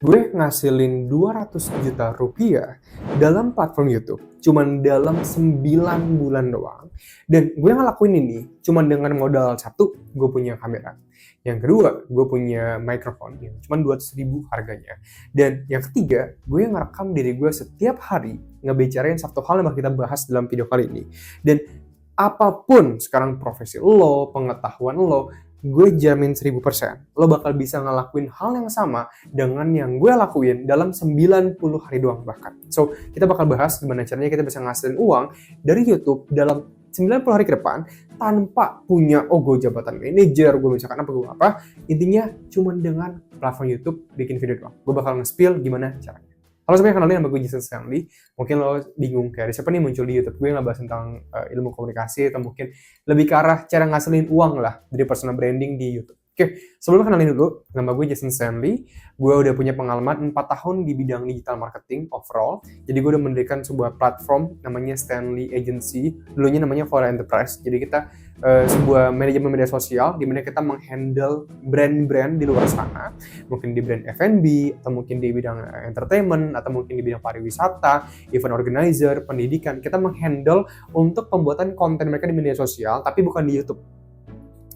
Gue ngasilin 200 juta rupiah dalam platform YouTube cuman dalam 9 bulan doang. Dan gue ngelakuin ini cuman dengan modal satu, gue punya kamera. Yang kedua, gue punya mikrofon yang cuman 200.000 harganya. Dan yang ketiga, gue ngerekam diri gue setiap hari ngebicarain satu hal yang bakal kita bahas dalam video kali ini. Dan apapun sekarang profesi lo, pengetahuan lo, gue jamin 1000% lo bakal bisa ngelakuin hal yang sama dengan yang gue lakuin dalam 90 hari doang bahkan. So, kita bakal bahas gimana caranya kita bisa ngasilin uang dari YouTube dalam 90 hari ke depan tanpa punya, gue jabatan manajer, gue misalkan apa, gue apa. Intinya cuman dengan platform YouTube bikin video doang. Gue bakal nge-spill gimana caranya. Halo semuanya, kenalin nama gue Jason Stanley. Mungkin lo bingung kayak siapa nih muncul di YouTube gue ngebahas tentang ilmu komunikasi, atau mungkin lebih ke arah cara ngasilin uang lah dari personal branding di YouTube. Oke, sebelum kenalin dulu, nama gue Jason Stanley. Gue udah punya pengalaman 4 tahun di bidang digital marketing overall. Jadi gue udah mendirikan sebuah platform namanya Stanley Agency. Dulunya namanya Flora Enterprise. Jadi kita sebuah manajemen media sosial di mana kita menghandle brand-brand di luar sana, mungkin di brand F&B, atau mungkin di bidang entertainment, atau mungkin di bidang pariwisata, event organizer, pendidikan. Kita menghandle untuk pembuatan konten mereka di media sosial, tapi bukan di YouTube.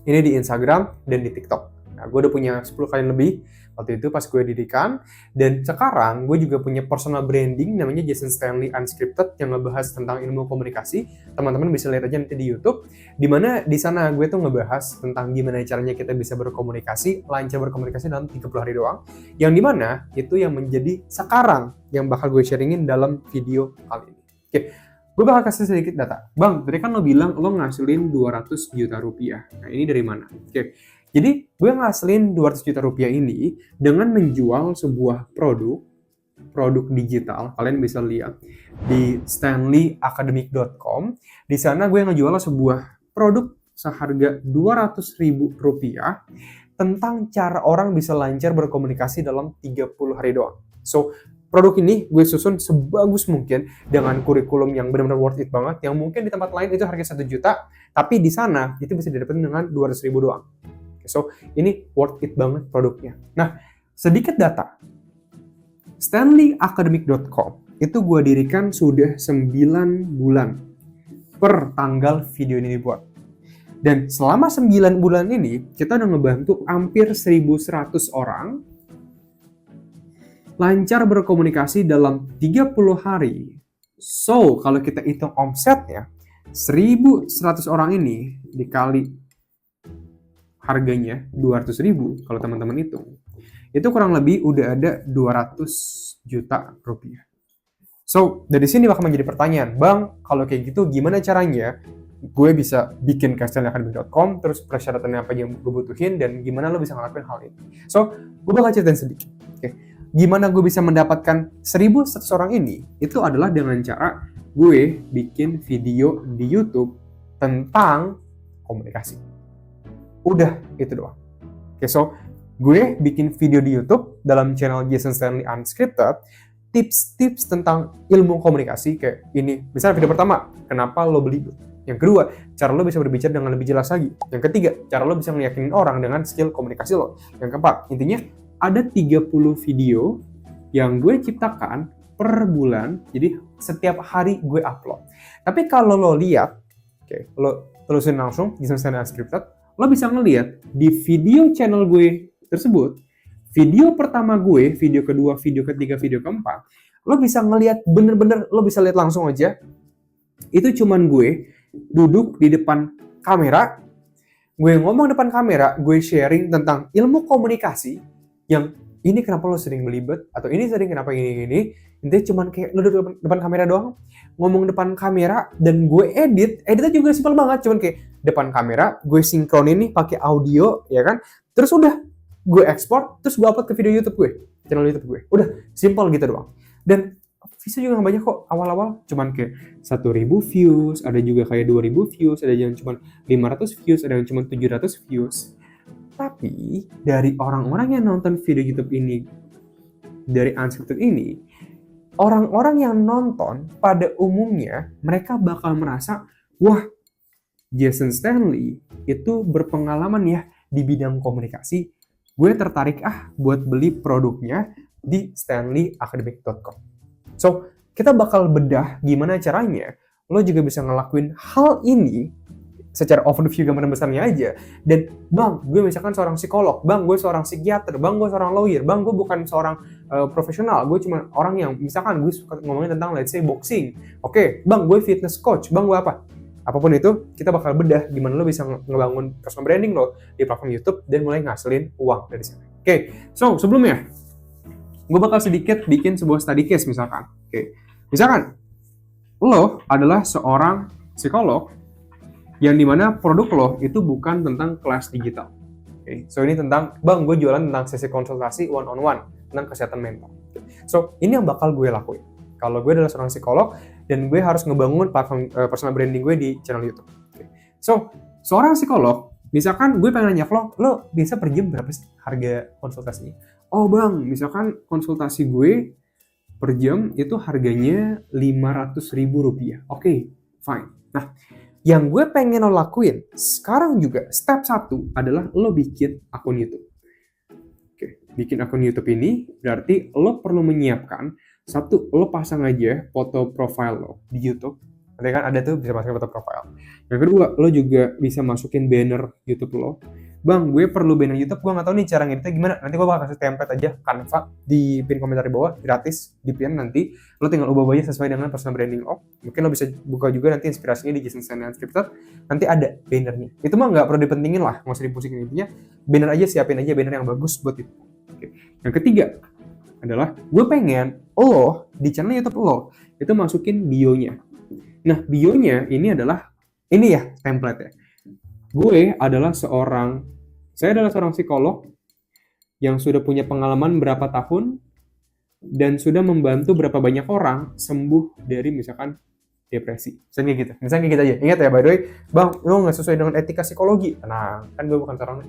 Ini di Instagram dan di TikTok. Nah, gue udah punya 10 kali lebih waktu itu pas gue dirikan. Dan sekarang gue juga punya personal branding namanya Jason Stanley Unscripted yang ngebahas tentang ilmu komunikasi. Teman-teman bisa lihat aja nanti di YouTube. Dimana di sana gue tuh ngebahas tentang gimana caranya kita bisa berkomunikasi, lancar berkomunikasi dalam 30 hari doang. Yang dimana itu yang menjadi sekarang yang bakal gue sharingin dalam video kali ini. Oke. Gue bakal kasih sedikit data. Bang, tadi kan lo bilang lo ngasilin 200 juta rupiah. Nah, ini dari mana? Oke. Jadi, gue ngasilin 200 juta rupiah ini dengan menjual sebuah produk digital. Kalian bisa lihat di stanleyacademic.com. Di sana gue ngejual sebuah produk seharga 200.000 rupiah tentang cara orang bisa lancar berkomunikasi dalam 30 hari doang. So, produk ini gue susun sebagus mungkin dengan kurikulum yang benar-benar worth it banget, yang mungkin di tempat lain itu harga 1 juta, tapi di sana itu bisa didapetin dengan 200.000 doang. So, ini worth it banget produknya. Nah, sedikit data. StanleyAcademic.com itu gue dirikan sudah 9 bulan per tanggal video ini dibuat. Dan selama 9 bulan ini, kita udah ngebantu hampir 1.100 orang lancar berkomunikasi dalam 30 hari. So, kalau kita hitung omsetnya, 1.100 orang ini dikali harganya 200.000 kalau teman-teman hitung. Itu kurang lebih udah ada 200 juta rupiah. So, dari sini bakal menjadi pertanyaan, Bang, kalau kayak gitu gimana caranya gue bisa bikin stanleyacademic.com, terus persyaratannya apa yang gue butuhin, dan gimana lo bisa ngelakuin hal ini. So, gue bakal ceritain sedikit. Oke. Gimana gue bisa mendapatkan 1.100 orang ini? Itu adalah dengan cara gue bikin video di YouTube tentang komunikasi. Udah, itu doang. Oke, so gue bikin video di YouTube dalam channel Jason Stanley Unscripted, tips-tips tentang ilmu komunikasi kayak ini. Misalnya video pertama, kenapa lo beli? Yang kedua, cara lo bisa berbicara dengan lebih jelas lagi. Yang ketiga, cara lo bisa meyakinin orang dengan skill komunikasi lo. Yang keempat, intinya ada 30 video yang gue ciptakan per bulan, jadi setiap hari gue upload. Tapi kalau lo lihat, lo terusin langsung Jason Stanley Unscripted, lo bisa ngelihat di video channel gue tersebut, video pertama gue, video kedua, video ketiga, video keempat, lo bisa ngelihat bener-bener, lo bisa lihat langsung aja, itu cuman gue duduk di depan kamera, gue ngomong depan kamera, gue sharing tentang ilmu komunikasi, yang ini kenapa lo sering belibet, atau ini sering kenapa gini-gini. Intinya cuman kayak lo duduk depan kamera doang, ngomong depan kamera, dan gue editnya juga simpel banget, cuman kayak depan kamera, gue sinkronin nih pakai audio, ya kan, terus udah gue ekspor, terus gue upload ke video YouTube gue, channel YouTube gue, udah simpel gitu doang. Dan views juga gak banyak kok, awal-awal cuman kayak 1.000 views, ada juga kayak 2.000 views, ada yang cuman 500 views, ada yang cuman 700 views. Tapi dari orang-orang yang nonton video YouTube ini, dari Unscripted ini, orang-orang yang nonton pada umumnya mereka bakal merasa, wah, Jason Stanley itu berpengalaman ya di bidang komunikasi. Gue tertarik buat beli produknya, di stanleyacademic.com. So, kita bakal bedah gimana caranya lo juga bisa ngelakuin hal ini secara overview gambaran besarnya aja. Dan bang, gue misalkan seorang psikolog, bang gue seorang psikiater, bang gue seorang lawyer, bang gue bukan seorang profesional, gue cuma orang yang misalkan gue suka ngomongin tentang let's say boxing. Oke, bang gue fitness coach, bang gue apa? Apapun itu, kita bakal bedah gimana lo bisa ngebangun personal branding lo di platform YouTube dan mulai ngasilin uang dari sana. Oke, so sebelumnya gue bakal sedikit bikin sebuah study case misalkan. Oke, misalkan lo adalah seorang psikolog yang dimana produk lo itu bukan tentang kelas digital. Okay. So ini tentang, bang gue jualan tentang sesi konsultasi one on one tentang kesehatan mental. So ini yang bakal gue lakuin. Kalau gue adalah seorang psikolog dan gue harus ngebangun platform personal branding gue di channel YouTube. Okay. So seorang psikolog, misalkan gue pengen nanya lo bisa per jam berapa sih harga konsultasinya? Oh bang, misalkan konsultasi gue per jam itu harganya Rp500.000. Oke, fine. Nah, yang gue pengen lo lakuin sekarang juga, step 1 adalah lo bikin akun YouTube. Oke, bikin akun YouTube ini berarti lo perlu menyiapkan satu, lo pasang aja foto profile lo di YouTube. Nanti kan ada tuh bisa masukin foto profile. Yang kedua, lo juga bisa masukin banner YouTube lo. Bang, gue perlu banner YouTube, gue nggak tahu nih cara ngeditnya gimana. Nanti gue bakal kasih template aja Canva di pin komentar di bawah, gratis di pin nanti. Lo tinggal ubah aja sesuai dengan personal branding lo. Mungkin lo bisa buka juga nanti inspirasinya di Jason Stanley Unscripted. Nanti ada bannernya. Itu mah nggak perlu dipentingin lah, nggak usah dipusingin intinya. Banner aja, siapin aja banner yang bagus buat itu. Oke. Yang ketiga adalah gue pengen lo di channel YouTube lo itu masukin bio-nya. Nah, bio-nya ini adalah ini ya template-nya. Saya adalah seorang psikolog yang sudah punya pengalaman berapa tahun dan sudah membantu berapa banyak orang sembuh dari misalkan depresi. Misalnya gitu aja. Ingat ya, by the way, bang, lo nggak sesuai dengan etika psikologi. Tenang, kan gue bukan seorang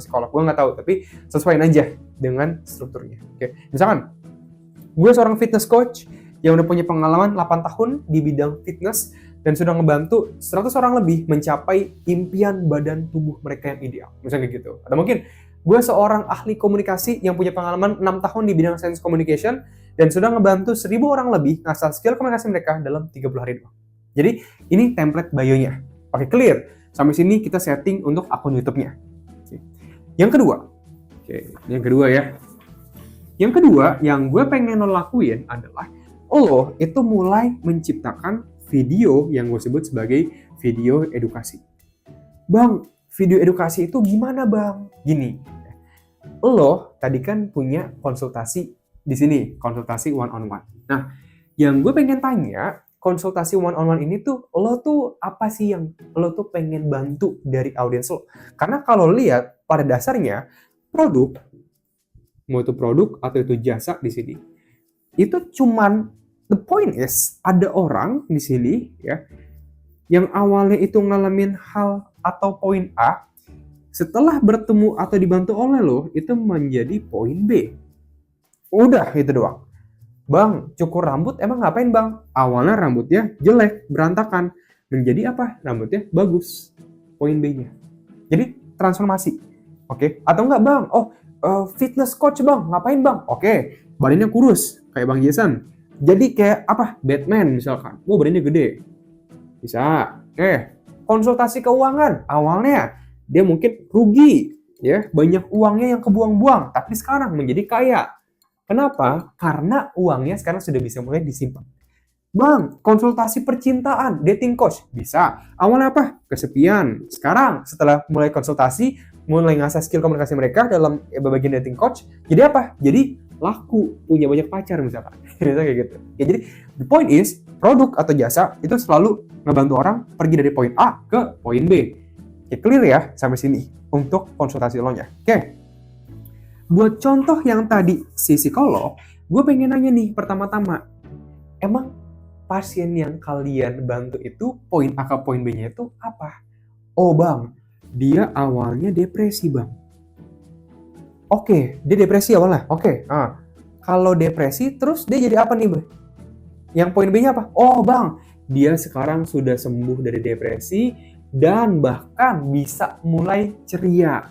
psikolog, gue nggak tahu, tapi sesuaiin aja dengan strukturnya. Oke, misalkan gue seorang fitness coach yang udah punya pengalaman 8 tahun di bidang fitness dan sudah ngebantu 100 orang lebih mencapai impian badan tubuh mereka yang ideal. Misalnya gitu. Atau mungkin gue seorang ahli komunikasi yang punya pengalaman 6 tahun di bidang science communication dan sudah ngebantu 1.000 orang lebih ngasah skill komunikasi mereka dalam 30 hari doang. Jadi ini template bio-nya. Oke, clear. Sampai sini kita setting untuk akun YouTube-nya. Oke. Yang kedua yang gue pengen lo lakuin adalah lo itu mulai menciptakan video yang gue sebut sebagai video edukasi. Bang, video edukasi itu gimana bang? Gini, lo tadi kan punya konsultasi di sini, konsultasi one on one. Nah, yang gue pengen tanya, konsultasi one on one ini tuh, lo tuh apa sih yang lo tuh pengen bantu dari audiens lo? Karena kalau lihat pada dasarnya produk, mau itu produk atau itu jasa di sini, itu cuman the point is, ada orang di sini ya yang awalnya itu ngalamin hal atau poin A, setelah bertemu atau dibantu oleh lo, itu menjadi poin B. Udah, itu doang. Bang, cukur rambut emang ngapain bang? Awalnya rambutnya jelek, berantakan. Menjadi apa? Rambutnya bagus. Poin B-nya. Jadi, transformasi. Oke? Atau enggak bang? Fitness coach bang, ngapain bang? Oke, badannya kurus, kayak bang Jason. Jadi kayak apa? Batman misalkan. Badannya gede. Bisa. Konsultasi keuangan. Awalnya dia mungkin rugi, ya, banyak uangnya yang kebuang-buang, tapi sekarang menjadi kaya. Kenapa? Karena uangnya sekarang sudah bisa mulai disimpan. Bang, konsultasi percintaan, dating coach. Bisa. Awalnya apa? Kesepian. Sekarang setelah mulai konsultasi, mulai ngasah skill komunikasi mereka dalam bagian dating coach, jadi apa? Jadi laku, punya banyak pacar misalkan. Kayak gitu. Ya, jadi the point is, produk atau jasa itu selalu ngebantu orang pergi dari poin A ke poin B. Ya, clear ya sampai sini untuk konsultasi lo-nya. Oke. Buat contoh yang tadi si psikolog, gue pengen nanya nih pertama-tama, emang pasien yang kalian bantu itu poin A ke poin B-nya itu apa? Oh bang, dia awalnya depresi bang. Oke, dia depresi awalnya. Oke. Kalau depresi, terus dia jadi apa nih, Bang? Yang poin B-nya apa? Oh, Bang, dia sekarang sudah sembuh dari depresi dan bahkan bisa mulai ceria.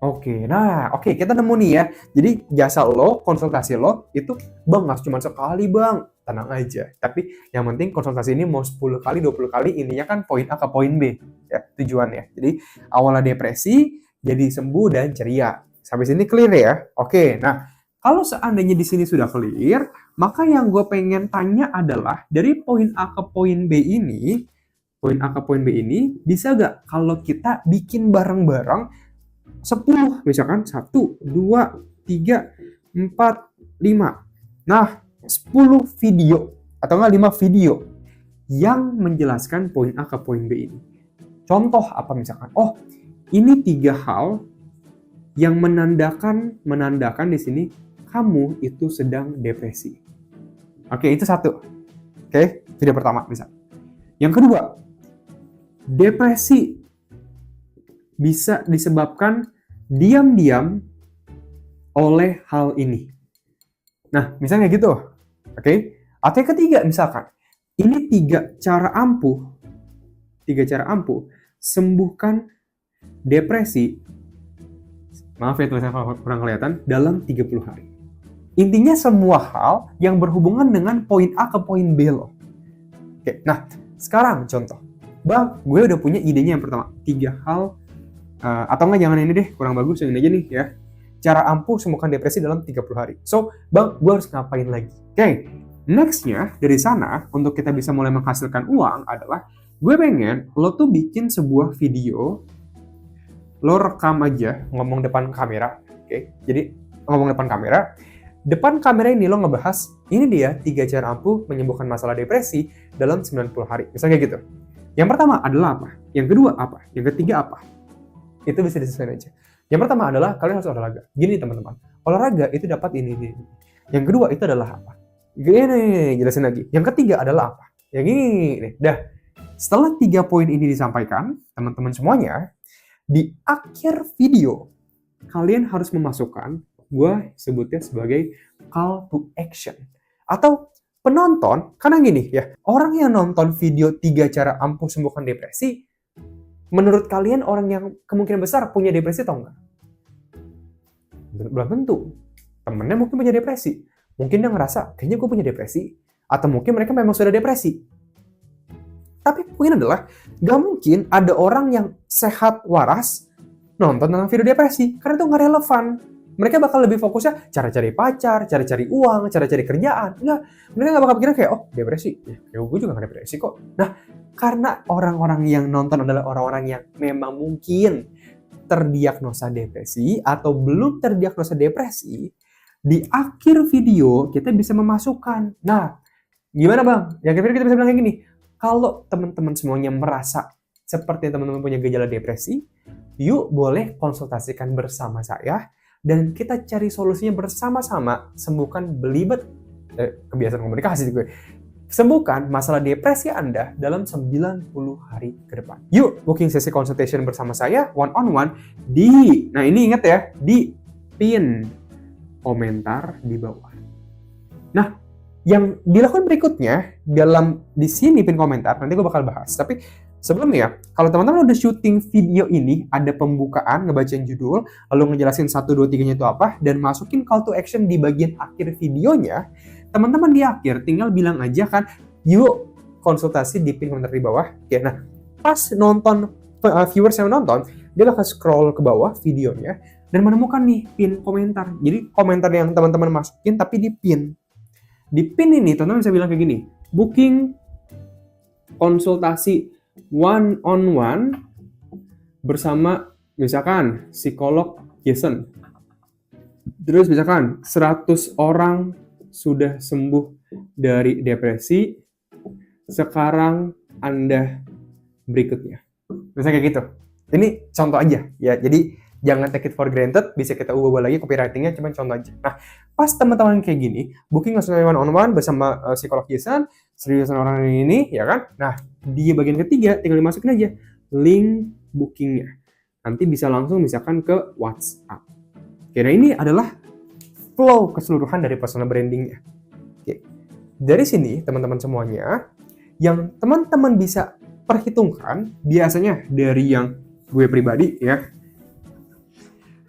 Oke, kita nemu nih ya. Jadi jasa lo, konsultasi lo itu bang nggak cuma sekali bang, tenang aja. Tapi yang penting konsultasi ini mau 10 kali, 20 kali, intinya kan poin A ke poin B ya tujuannya. Jadi awalnya depresi, jadi sembuh dan ceria. Sampai sini clear ya? Oke, nah kalau seandainya di sini sudah clear, maka yang gue pengen tanya adalah dari poin A ke poin B ini, poin A ke poin B ini bisa gak kalau kita bikin bareng-bareng 10 misalkan 1, 2, 3, 4, 5. Nah 10 video atau enggak 5 video yang menjelaskan poin A ke poin B ini. Contoh apa misalkan, oh ini 3 hal yang menandakan di sini kamu itu sedang depresi. Oke, itu satu. Oke, video pertama bisa. Yang kedua, depresi bisa disebabkan diam-diam oleh hal ini. Nah, misalnya gitu. Oke. Atau yang ketiga misalkan, ini 3 cara ampuh sembuhkan depresi. Maaf ya tulisannya kalau kurang kelihatan, dalam 30 hari. Intinya semua hal yang berhubungan dengan poin A ke poin B loh. Oke, nah sekarang contoh. Bang, gue udah punya idenya yang pertama. 3 hal atau enggak jangan ini deh, kurang bagus, yang ini aja nih ya. Cara ampuh sembuhkan depresi dalam 30 hari. So, bang, gue harus ngapain lagi? Oke, nextnya dari sana, untuk kita bisa mulai menghasilkan uang adalah, gue pengen lo tuh bikin sebuah video, lo rekam aja, ngomong depan kamera. Oke, jadi ngomong depan kamera ini lo ngebahas, ini dia 3 cara ampuh menyembuhkan masalah depresi dalam 90 hari. Misalnya gitu. Yang pertama adalah apa? Yang kedua apa? Yang ketiga apa? Itu bisa disesuaikan aja. Yang pertama adalah kalian harus olahraga. Gini teman-teman, olahraga itu dapat ini. Yang kedua itu adalah apa? Gini, jelasin lagi. Yang ketiga adalah apa? Yang ini. Dah. Setelah 3 poin ini disampaikan, teman-teman semuanya, di akhir video, kalian harus memasukkan, gue sebutnya sebagai call to action. Atau penonton, karena gini ya, orang yang nonton video 3 cara ampuh sembuhkan depresi, menurut kalian orang yang kemungkinan besar punya depresi atau enggak? Belum tentu. Temennya mungkin punya depresi. Mungkin dia ngerasa, kayaknya gue punya depresi. Atau mungkin mereka memang sudah depresi. Tapi poin adalah, gak mungkin ada orang yang sehat waras nonton tentang video depresi. Karena itu gak relevan. Mereka bakal lebih fokusnya cara cari pacar, cara cari uang, cara cari kerjaan. Enggak, mereka gak bakal pikirnya kayak, oh depresi. Ya gue juga gak depresi kok. Nah, karena orang-orang yang nonton adalah orang-orang yang memang mungkin terdiagnosa depresi atau belum terdiagnosa depresi, di akhir video kita bisa memasukkan. Nah, gimana bang? Di akhir video kita bisa bilang kayak gini, kalau teman-teman semuanya merasa seperti teman-teman punya gejala depresi, yuk boleh konsultasikan bersama saya dan kita cari solusinya bersama-sama, sembuhkan belibet kebiasaan komunikasi gue. Sembuhkan masalah depresi Anda dalam 90 hari ke depan. Yuk, booking sesi consultation bersama saya, one-on-one, nah ini ingat ya, di pin komentar di bawah. Nah, yang dilakukan berikutnya, di sini pin komentar, nanti gue bakal bahas. Tapi sebelumnya, kalau teman-teman udah syuting video ini, ada pembukaan, ngebacain judul, lalu ngejelasin 1, 2, 3-nya itu apa, dan masukin call to action di bagian akhir videonya, teman-teman di akhir tinggal bilang aja kan, yuk konsultasi di pin komentar di bawah. Oke, nah pas nonton, viewers yang nonton, dia bakal scroll ke bawah videonya dan menemukan nih pin komentar. Jadi komentar yang teman-teman masukin tapi di pin. Di pin ini teman-teman bisa bilang kayak gini, booking konsultasi one-on-one bersama misalkan psikolog Jason. Terus misalkan 100 orang sudah sembuh dari depresi, sekarang Anda berikutnya. Misalnya kayak gitu. Ini contoh aja ya. Jadi jangan take it for granted, bisa kita ubah lagi copywriting-nya, cuma contoh aja. Nah, pas teman-teman kayak gini, booking konsultasi one-on-one bersama psikolog Jason, 100 orang ini, ya kan? Nah, di bagian ketiga, tinggal dimasukin aja link bookingnya. Nanti bisa langsung misalkan ke WhatsApp. Oke, nah ini adalah flow keseluruhan dari personal brandingnya. Oke. Dari sini, teman-teman semuanya, yang teman-teman bisa perhitungkan, biasanya dari yang gue pribadi ya,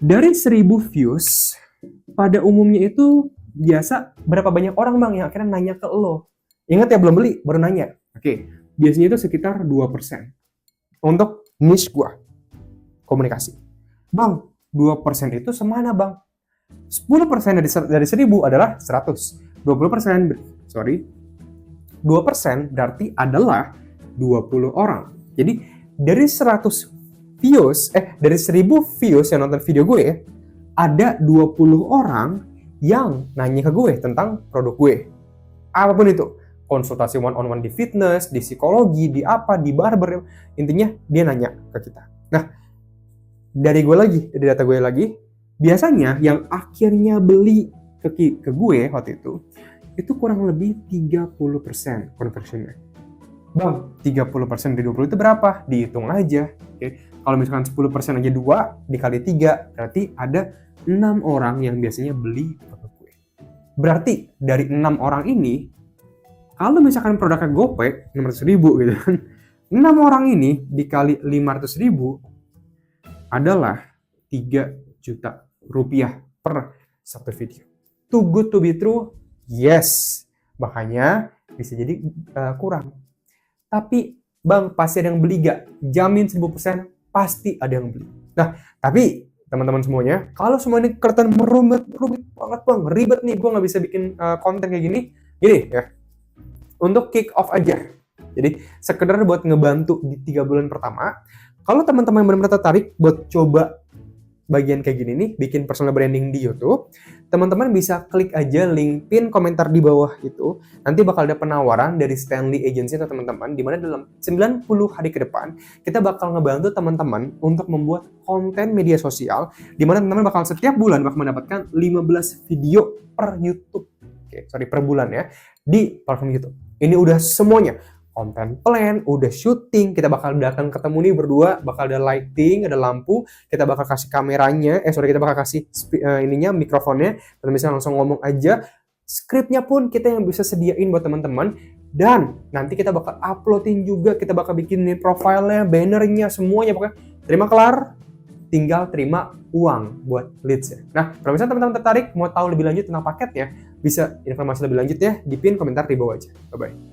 Dari 1000 views, pada umumnya itu biasa berapa banyak orang bang yang akhirnya nanya ke lo? Ingat ya, belum beli, baru nanya. Oke, biasanya itu sekitar 2% untuk niche gua, komunikasi. Bang, 2% itu semana bang? 10% dari 1000 adalah 100. 20%, sorry, 2% berarti adalah 20 orang. Jadi dari 100 views, dari 1000 views yang nonton video gue, ada 20 orang yang nanya ke gue tentang produk gue. Apapun itu, konsultasi one-on-one di fitness, di psikologi, di apa, di barber, intinya dia nanya ke kita. Nah, dari data gue lagi, biasanya yang akhirnya beli ke gue waktu itu kurang lebih 30% conversionnya. Bang, 30% dari 20 itu berapa? Dihitung aja. Oke. Kalau misalkan 10% aja 2 dikali 3, berarti ada 6 orang yang biasanya beli produk gue. Berarti dari 6 orang ini, kalau misalkan produknya GoPay 600.000 gitu kan, 6 orang ini dikali 500.000 adalah 3 juta rupiah per satu video. Too good to be true? Yes. Makanya bisa jadi kurang. Tapi bang, pasti ada yang beli gak? Jamin 1000% pasti ada yang beli. Nah, tapi teman-teman semuanya, kalau semua ini kelihatan merumit banget bang, ribet nih, gue gak bisa bikin konten kayak gini ya, untuk kick off aja. Jadi sekedar buat ngebantu di 3 bulan pertama, kalau teman-teman benar-benar tertarik buat coba bagian kayak gini nih, bikin personal branding di YouTube, teman-teman bisa klik aja link pin komentar di bawah itu. Nanti bakal ada penawaran dari Stanley Agency atau teman-teman, di mana dalam 90 hari ke depan, kita bakal ngebantu teman-teman untuk membuat konten media sosial, di mana teman-teman bakal setiap bulan bakal mendapatkan 15 video per YouTube. Per bulan ya, di platform YouTube. Ini udah semuanya. Konten plan, udah syuting, kita bakal datang ketemu nih berdua, bakal ada lighting, ada lampu, kita bakal kasih kameranya, kita bakal kasih mikrofonnya, dan bisa langsung ngomong aja. Skripnya pun kita yang bisa sediain buat teman-teman, dan nanti kita bakal uploadin juga, kita bakal bikin nih profilnya, bannernya, semuanya pokoknya. Terima kelar, tinggal terima uang buat leads-nya. Nah, kalau misalnya teman-teman tertarik, mau tahu lebih lanjut tentang paketnya, bisa informasi lebih lanjut ya, di pin komentar di bawah aja. Bye-bye.